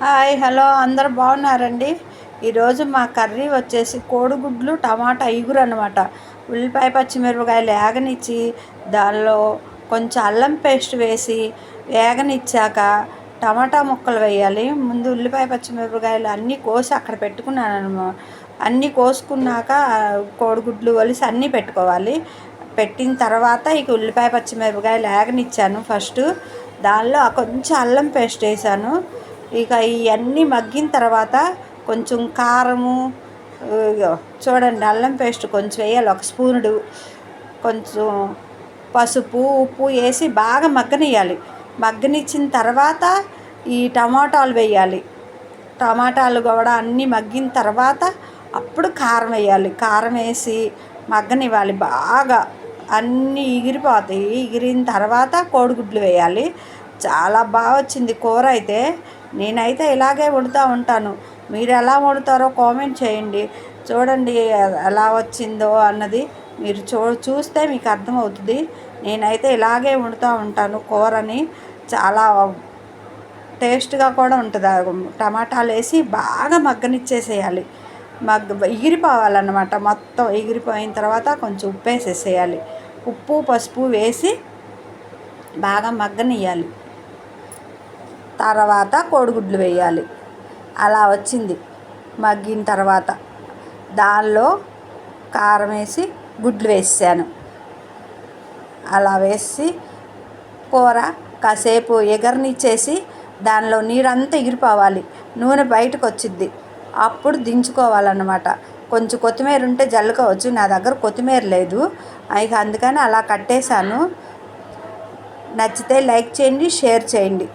Hi hello అందరూ బాగున్నారండి. ఈరోజు మా కర్రీ వచ్చేసి కోడిగుడ్లు టమాటా ఇగురు అనమాట. ఉల్లిపాయ పచ్చిమిరపకాయలు వేగనిచ్చి దానిలో కొంచెం అల్లం పేస్ట్ వేసి వేగనిచ్చాక టమాటా ముక్కలు వేయాలి. ముందు ఉల్లిపాయ పచ్చిమిరపకాయలు అన్నీ కోసి అక్కడ పెట్టుకున్నాను. అన్నీ కోసుకున్నాక కోడిగుడ్లు ఒలిసి అన్నీ పెట్టుకోవాలి. పెట్టిన తర్వాత ఇక ఉల్లిపాయ పచ్చిమిరపకాయలు వేగనిచ్చాను ఫస్ట్. దానిలో కొంచెం అల్లం పేస్ట్ వేసాను. ఇక ఇవన్నీ మగ్గిన తర్వాత కొంచెం కారము, చూడండి అల్లం పేస్ట్ కొంచెం వేయాలి, 1 స్పూనుడు. కొంచెం పసుపు ఉప్పు వేసి బాగా మగ్గనియాలి. మగ్గనిచ్చిన తర్వాత ఈ టమాటాలు వేయాలి. టమాటాలు కూడా అన్నీ మగ్గిన తర్వాత అప్పుడు కారం వేయాలి. కారం వేసి మగ్గనివ్వాలి బాగా. అన్నీ ఎగిరిపోతాయి. ఎగిరిన తర్వాత కోడిగుడ్లు వేయాలి. చాలా బాగా వచ్చింది కూర అయితే. నేనైతే ఇలాగే వండుతూ ఉంటాను. మీరు ఎలా వండుతారో కామెంట్ చేయండి. చూడండి ఎలా వచ్చిందో అన్నది మీరు చూస్తే మీకు అర్థమవుతుంది. నేనైతే ఇలాగే వండుతూ ఉంటాను కూరని. చాలా టేస్ట్గా కూడా ఉంటుంది. టమాటాలు వేసి బాగా మగ్గనిచ్చేసేయాలి. ఎగిరిపోవాలన్నమాట. మొత్తం ఎగిరిపోయిన తర్వాత కొంచెం ఉప్పు వేసేసేయాలి. ఉప్పు పసుపు వేసి బాగా మగ్గనియ్యాలి. తర్వాత కోడిగుడ్లు వేయాలి. అలా వచ్చింది. మగ్గిన తర్వాత దానిలో కారం వేసి గుడ్లు వేసాను. అలా వేసి కూర కాసేపు ఎగరనిచ్చేసి దానిలో నీరంతా ఎగిరిపోవాలి. నూనె బయటకు వచ్చిద్ది. అప్పుడు దించుకోవాలన్నమాట. కొంచెం కొత్తిమీర ఉంటే జల్లుకోవచ్చు. నా దగ్గర కొత్తిమీర లేదు. ఇక అందుకని అలా కట్టేశాను. నచ్చితే లైక్ చేయండి, షేర్ చేయండి.